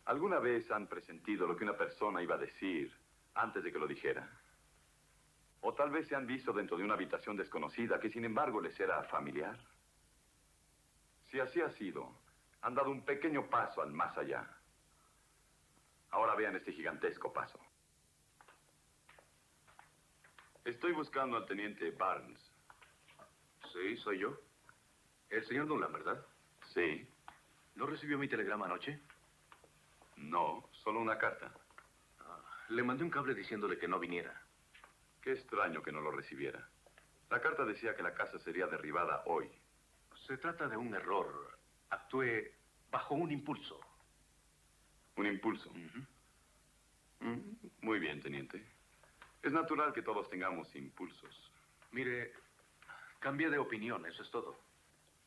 ¿Alguna vez han presentido lo que una persona iba a decir antes de que lo dijera? O tal vez se han visto dentro de una habitación desconocida que sin embargo les era familiar. Si así ha sido, han dado un pequeño paso al más allá. Ahora vean este gigantesco paso. Estoy buscando al teniente Barnes. Sí, soy yo. El señor Nolan, ¿verdad? Sí. ¿No recibió mi telegrama anoche? No, solo una carta. Le mandé un cable diciéndole que no viniera. Qué extraño que no lo recibiera. La carta decía que la casa sería derribada hoy. Se trata de un error. Actué bajo un impulso. ¿Un impulso? Muy bien, teniente. Es natural que todos tengamos impulsos. Mire, cambié de opinión, eso es todo.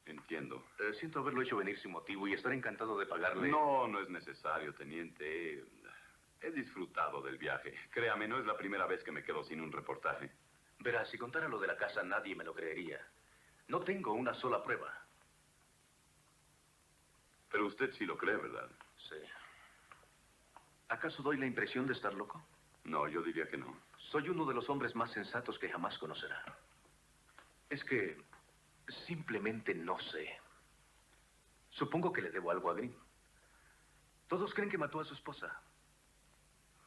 Entiendo. Siento haberlo hecho venir sin motivo y estaré encantado de pagarle... No, no es necesario, teniente. He disfrutado del viaje. Créame, no es la primera vez que me quedo sin un reportaje. Verá, si contara lo de la casa, nadie me lo creería. No tengo una sola prueba. Pero usted sí lo cree, ¿verdad? Sí. ¿Acaso doy la impresión de estar loco? No, yo diría que no. Soy uno de los hombres más sensatos que jamás conocerá. Es que simplemente no sé. Supongo que le debo algo a Grimm. Todos creen que mató a su esposa.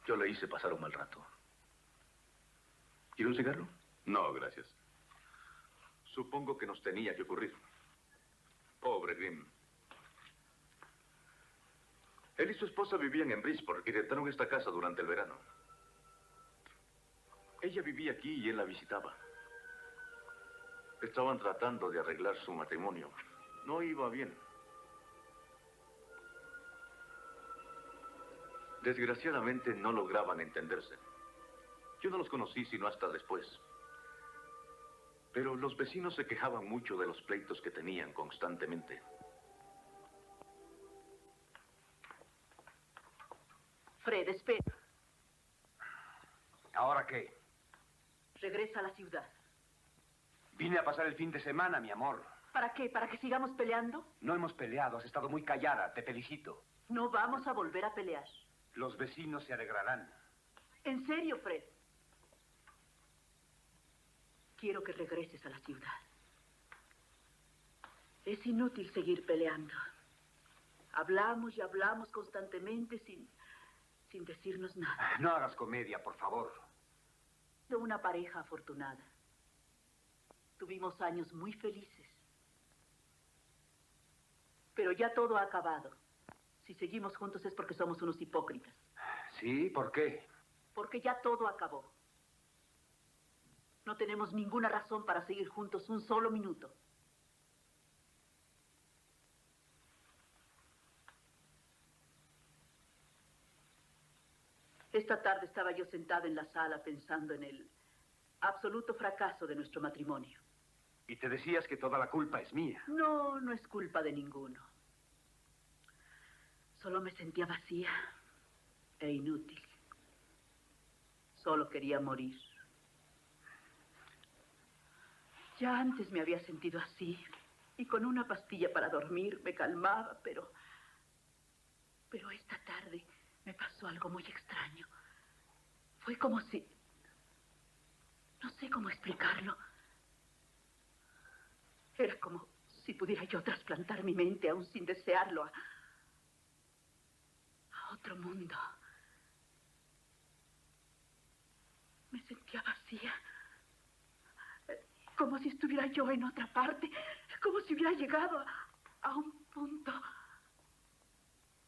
Yo le hice pasar un mal rato. ¿Quiere un cigarro? No, gracias. Supongo que nos tenía que ocurrir. Pobre Grimm. Él y su esposa vivían en Bridgeport y rentaron esta casa durante el verano. Ella vivía aquí y él la visitaba. Estaban tratando de arreglar su matrimonio. No iba bien. Desgraciadamente no lograban entenderse. Yo no los conocí sino hasta después. Pero los vecinos se quejaban mucho de los pleitos que tenían constantemente. Fred, espera. ¿Ahora qué? Regresa a la ciudad. Vine a pasar el fin de semana, mi amor. ¿Para qué? ¿Para que sigamos peleando? No hemos peleado, has estado muy callada, te felicito. No vamos a volver a pelear. Los vecinos se alegrarán. En serio, Fred. Quiero que regreses a la ciudad. Es inútil seguir peleando. Hablamos y hablamos constantemente sin decirnos nada. No hagas comedia, por favor. De una pareja afortunada. Tuvimos años muy felices. Pero ya todo ha acabado. Si seguimos juntos es porque somos unos hipócritas. ¿Sí? ¿Por qué? Porque ya todo acabó. No tenemos ninguna razón para seguir juntos un solo minuto. Esta tarde estaba yo sentada en la sala pensando en el absoluto fracaso de nuestro matrimonio. Y te decías que toda la culpa es mía. No, no es culpa de ninguno. Solo me sentía vacía e inútil. Solo quería morir. Ya antes me había sentido así, y con una pastilla para dormir me calmaba, pero esta tarde me pasó algo muy extraño. Fue como si... No sé cómo explicarlo. Era como si pudiera yo trasplantar mi mente, aún sin desearlo, a otro mundo. Me sentía vacía. Como si estuviera yo en otra parte. Como si hubiera llegado a un punto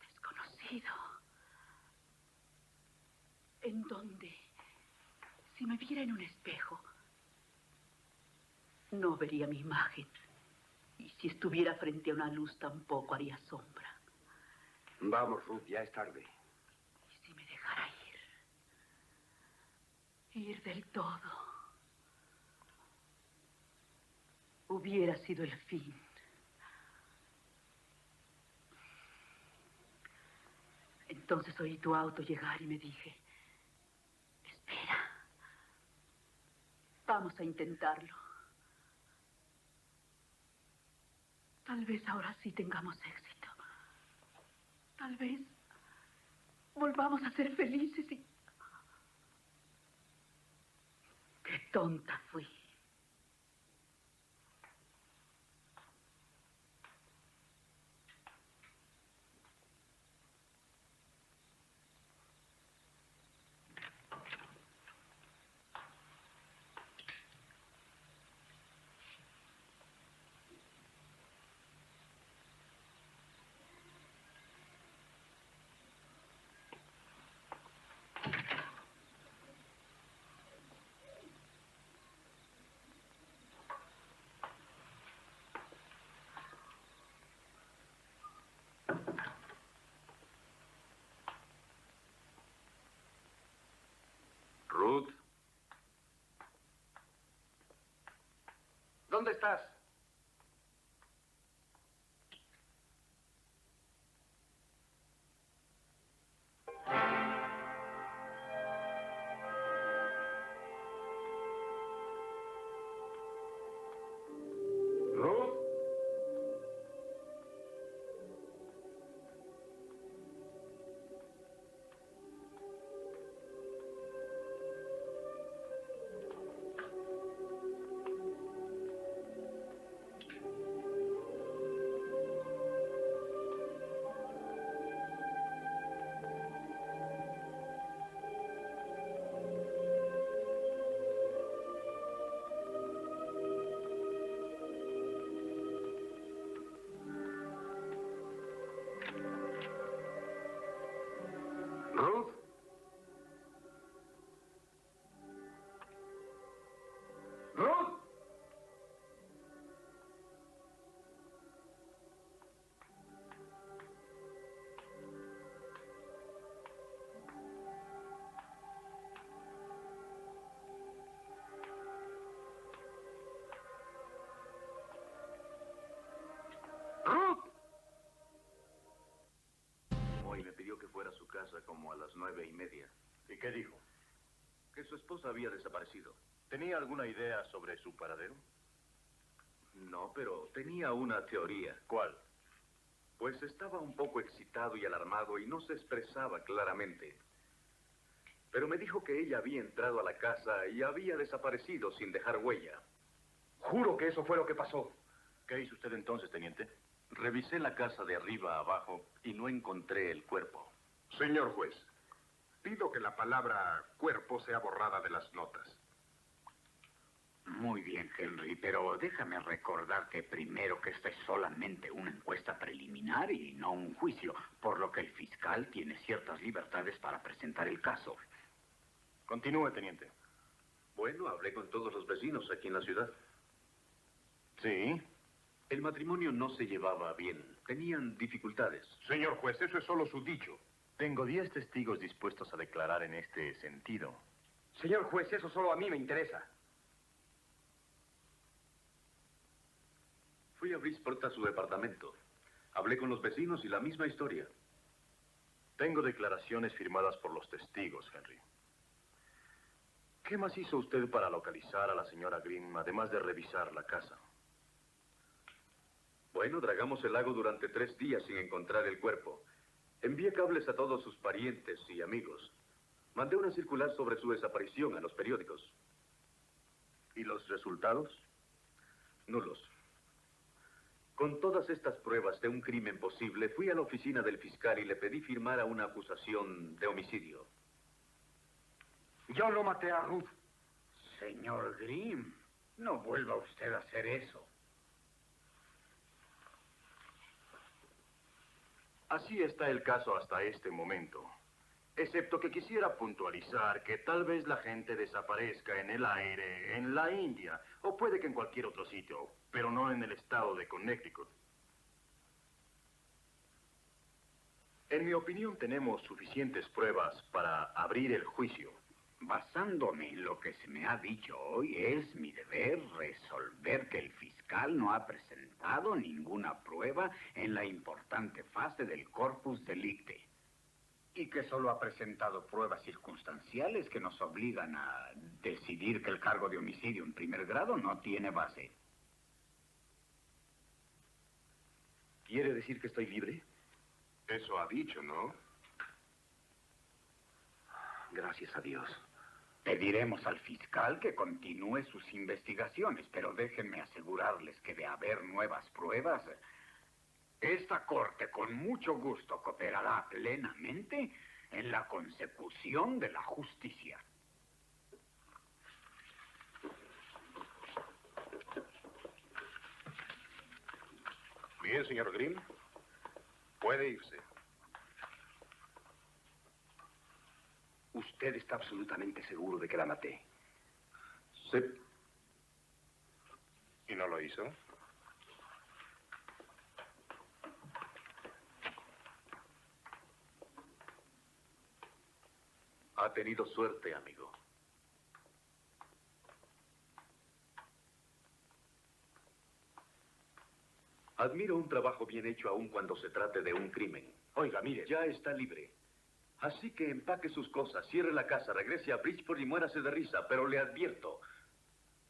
desconocido. En donde, si me viera en un espejo, no vería mi imagen. Y si estuviera frente a una luz, tampoco haría sombra. Vamos, Ruth, ya es tarde. ¿Y si me dejara ir? Ir del todo. Hubiera sido el fin. Entonces oí tu auto llegar y me dije, espera, vamos a intentarlo. Tal vez ahora sí tengamos éxito. Tal vez volvamos a ser felices y... ¡Qué tonta fui! Ruth, ¿Dónde estás? Ruth. Ruth. Ruth. Ruth. Hoy me pidió que fuera a su casa como a las 9:30. ¿Y qué dijo? Que su esposa había desaparecido. ¿Tenía alguna idea sobre su paradero? No, pero tenía una teoría. ¿Cuál? Pues estaba un poco excitado y alarmado y no se expresaba claramente. Pero me dijo que ella había entrado a la casa y había desaparecido sin dejar huella. Juro que eso fue lo que pasó. ¿Qué hizo usted entonces, teniente? Revisé la casa de arriba a abajo y no encontré el cuerpo. Señor juez, pido que la palabra cuerpo sea borrada de las notas. Muy bien, Henry, pero déjame recordarte primero que esta es solamente una encuesta preliminar y no un juicio, por lo que el fiscal tiene ciertas libertades para presentar el caso. Continúe, teniente. Bueno, hablé con todos los vecinos aquí en la ciudad. Sí. El matrimonio no se llevaba bien. Tenían dificultades. Señor juez, eso es solo su dicho. Tengo 10 testigos dispuestos a declarar en este sentido. Señor juez, eso solo a mí me interesa. Fui a Bridgeport a su departamento. Hablé con los vecinos y la misma historia. Tengo declaraciones firmadas por los testigos, Henry. ¿Qué más hizo usted para localizar a la señora Green, además de revisar la casa? Bueno, dragamos el lago durante 3 días sin encontrar el cuerpo. Envié cables a todos sus parientes y amigos. Mandé una circular sobre su desaparición a los periódicos. ¿Y los resultados? Nulos. Con todas estas pruebas de un crimen posible, fui a la oficina del fiscal y le pedí firmara una acusación de homicidio. Yo no maté a Ruth. Señor Grimm, no vuelva usted a hacer eso. Así está el caso hasta este momento. Excepto que quisiera puntualizar que tal vez la gente desaparezca en el aire, en la India, o puede que en cualquier otro sitio, pero no en el estado de Connecticut. En mi opinión, tenemos suficientes pruebas para abrir el juicio. Basándome en lo que se me ha dicho hoy, es mi deber resolver que el fiscal no ha presentado ninguna prueba en la importante fase del corpus delicti. Y que solo ha presentado pruebas circunstanciales que nos obligan a decidir que el cargo de homicidio en primer grado no tiene base. ¿Quiere decir que estoy libre? Eso ha dicho, ¿no? Gracias a Dios. Pediremos al fiscal que continúe sus investigaciones, pero déjenme asegurarles que de haber nuevas pruebas, esta corte con mucho gusto cooperará plenamente en la consecución de la justicia. Bien, señor Grimm. Puede irse. Usted está absolutamente seguro de que la maté. Sí. ¿Y no lo hizo? Ha tenido suerte, amigo. Admiro un trabajo bien hecho aun cuando se trate de un crimen. Oiga, mire. Ya está libre. Así que empaque sus cosas, cierre la casa, regrese a Bridgeport y muérase de risa. Pero le advierto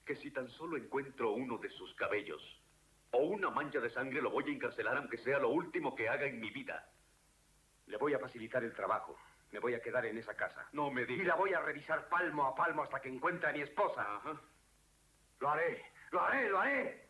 que si tan solo encuentro uno de sus cabellos o una mancha de sangre, lo voy a encarcelar aunque sea lo último que haga en mi vida. Le voy a facilitar el trabajo. Me voy a quedar en esa casa. No me Y diga. la voy a revisar palmo a palmo hasta que encuentre a mi esposa. Ajá. Lo haré, lo haré, lo haré.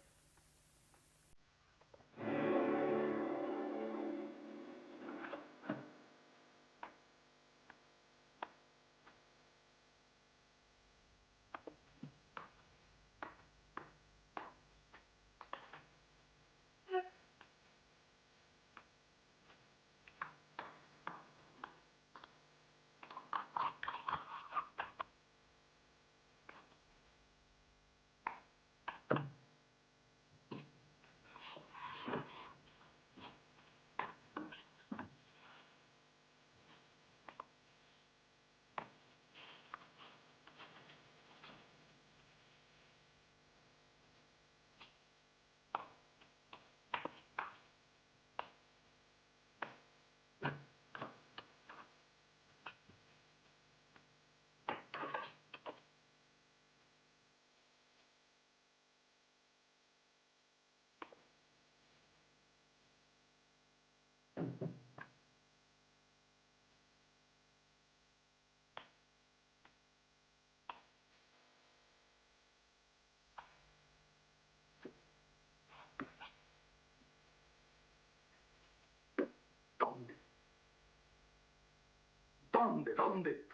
¿Dónde?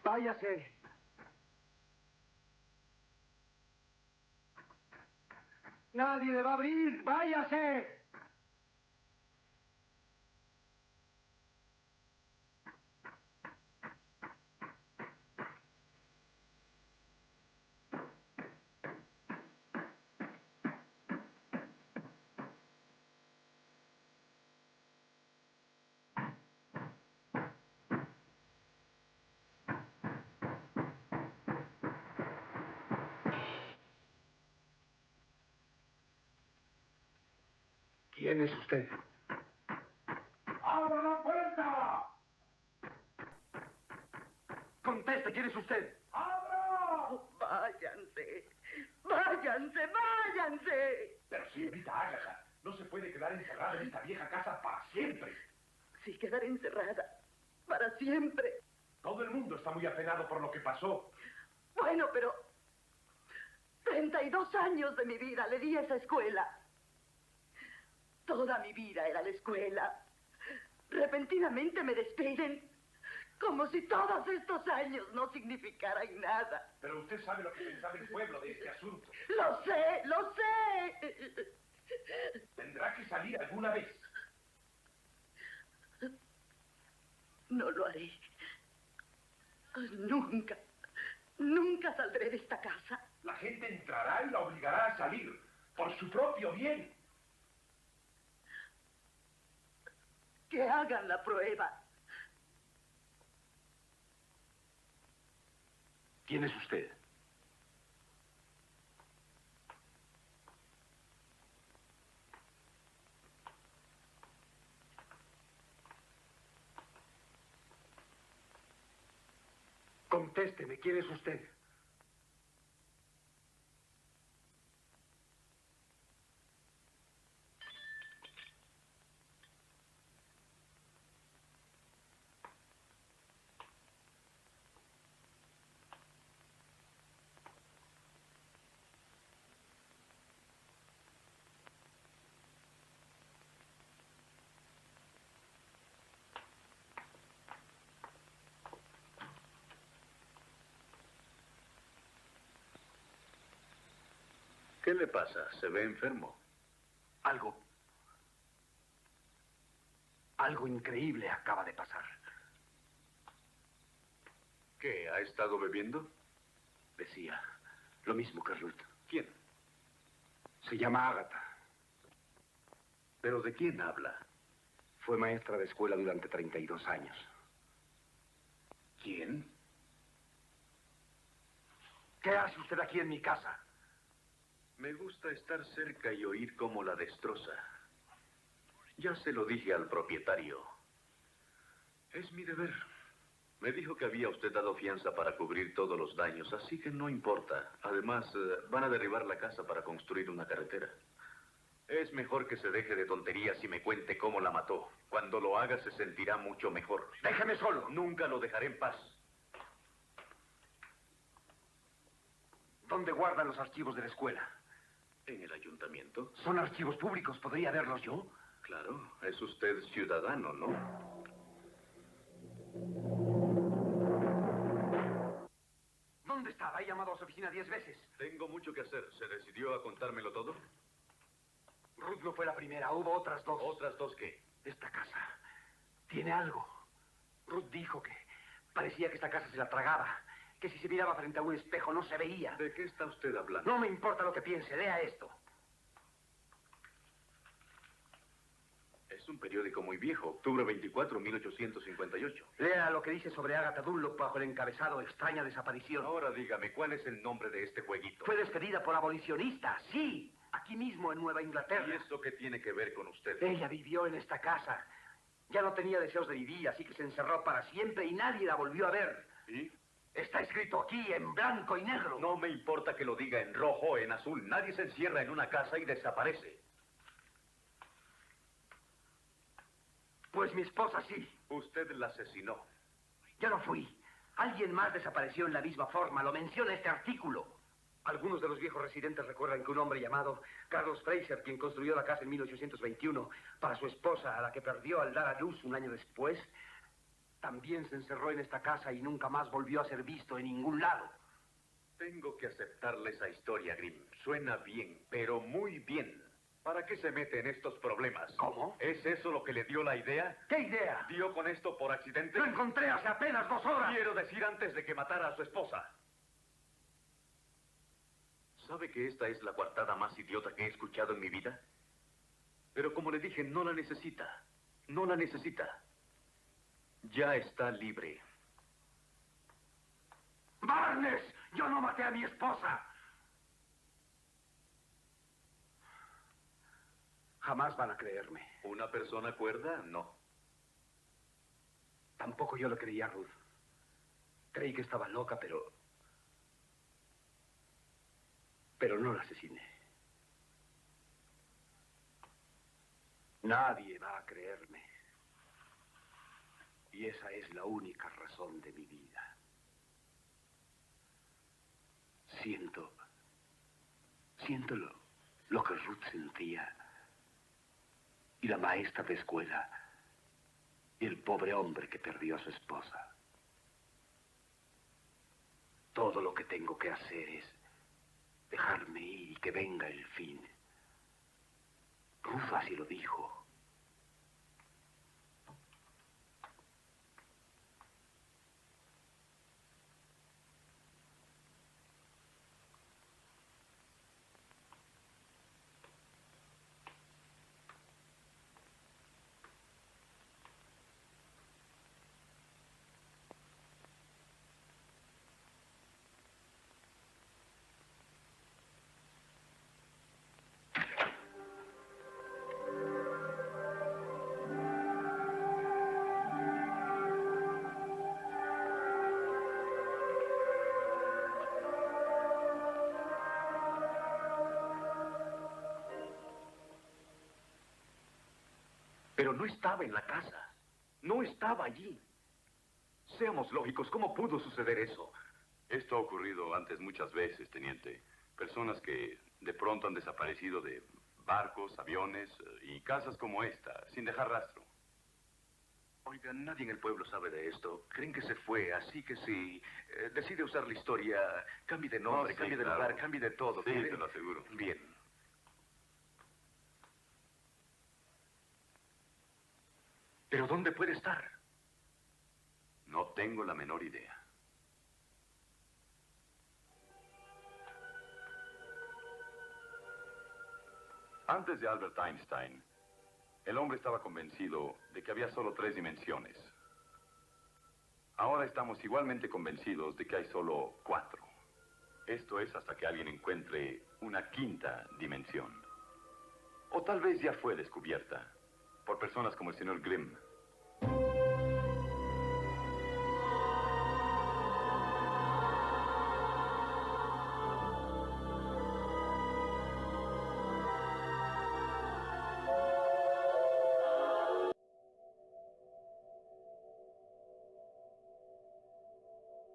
Váyase. Nadie le va a abrir. Váyase. ¿Quién es usted? ¡Abra la puerta! Conteste, ¿quién es usted? ¡Abra! Váyanse, váyanse, váyanse. Pero señorita Agatha, no se puede quedar encerrada en esta vieja casa para siempre. Sí, quedar encerrada para siempre. Todo el mundo está muy apenado por lo que pasó. Bueno, pero 32 años de mi vida le di a esa escuela. Toda mi vida era la escuela. Repentinamente me despiden, como si todos estos años no significaran nada. Pero usted sabe lo que pensaba el pueblo de este asunto. Lo sé, lo sé. Tendrá que salir alguna vez. No lo haré. Nunca, nunca saldré de esta casa. La gente entrará y la obligará a salir, por su propio bien. Que hagan la prueba. ¿Quién es usted? Contésteme, ¿quién es usted? ¿Qué le pasa? ¿Se ve enfermo? Algo increíble acaba de pasar. ¿Qué? ¿Ha estado bebiendo? Decía, lo mismo que Ruth. ¿Quién? Se llama Agatha. ¿Pero de quién habla? Fue maestra de escuela durante 32 años. ¿Quién? ¿Qué hace usted aquí en mi casa? Me gusta estar cerca y oír cómo la destroza. Ya se lo dije al propietario. Es mi deber. Me dijo que había usted dado fianza para cubrir todos los daños, así que no importa. Además, van a derribar la casa para construir una carretera. Es mejor que se deje de tonterías y me cuente cómo la mató. Cuando lo haga se sentirá mucho mejor. ¡Déjeme solo! Nunca lo dejaré en paz. ¿Dónde guardan los archivos de la escuela? ¿En el ayuntamiento? Son archivos públicos, ¿podría verlos yo? Claro, es usted ciudadano, ¿no? ¿Dónde está? Ha llamado a su oficina 10 veces. Tengo mucho que hacer. ¿Se decidió a contármelo todo? Ruth no fue la primera, hubo otras dos. ¿Otras dos qué? Esta casa tiene algo. Ruth dijo que parecía que esta casa se la tragaba, que si se miraba frente a un espejo no se veía. ¿De qué está usted hablando? No me importa lo que piense, lea esto. Es un periódico muy viejo, octubre 24, 1858. Lea lo que dice sobre Agatha Dunlop bajo el encabezado Extraña desaparición. Ahora dígame, ¿cuál es el nombre de este jueguito? Fue despedida por abolicionista, sí, aquí mismo en Nueva Inglaterra. ¿Y eso qué tiene que ver con usted? Ella vivió en esta casa. Ya no tenía deseos de vivir, así que se encerró para siempre y nadie la volvió a ver. ¿Y? Está escrito aquí en blanco y negro. No me importa que lo diga en rojo o en azul. Nadie se encierra en una casa y desaparece. Pues mi esposa sí. Usted la asesinó. Yo no fui. Alguien más desapareció en la misma forma. Lo menciona este artículo. Algunos de los viejos residentes recuerdan que un hombre llamado Carlos Fraser, quien construyó la casa en 1821 para su esposa, a la que perdió al dar a luz un año después, también se encerró en esta casa y nunca más volvió a ser visto en ningún lado. Tengo que aceptarle esa historia, Grimm. Suena bien, pero muy bien. ¿Para qué se mete en estos problemas? ¿Cómo? ¿Es eso lo que le dio la idea? ¿Qué idea? ¿Dio con esto por accidente? Lo encontré hace apenas 2 horas. Quiero decir antes de que matara a su esposa. ¿Sabe que esta es la coartada más idiota que he escuchado en mi vida? Pero como le dije, no la necesita. No la necesita. Ya está libre. ¡Barnes! ¡Yo no maté a mi esposa! Jamás van a creerme. ¿Una persona cuerda? No. Tampoco yo lo creía, Ruth. Creí que estaba loca, pero no la asesiné. Nadie va a creerme. Y esa es la única razón de mi vida. Siento lo que Ruth sentía. Y la maestra de escuela. Y el pobre hombre que perdió a su esposa. Todo lo que tengo que hacer es dejarme ir y que venga el fin. Ruth así lo dijo. Pero no estaba en la casa. No estaba allí. Seamos lógicos, ¿cómo pudo suceder eso? Esto ha ocurrido antes muchas veces, teniente. Personas que de pronto han desaparecido de barcos, aviones y casas como esta, sin dejar rastro. Oiga, nadie en el pueblo sabe de esto. Creen que se fue, así que si decide usar la historia, cambie de nombre, Sí, cambie de claro. lugar, cambie de todo. Sí, ¿quiere? te lo aseguro. Bien. ¿Pero dónde puede estar? No tengo la menor idea. Antes de Albert Einstein, el hombre estaba convencido de que había solo 3 dimensiones. Ahora estamos igualmente convencidos de que hay solo 4. Esto es hasta que alguien encuentre una 5ª dimensión. O tal vez ya fue descubierta por personas como el señor Grimm.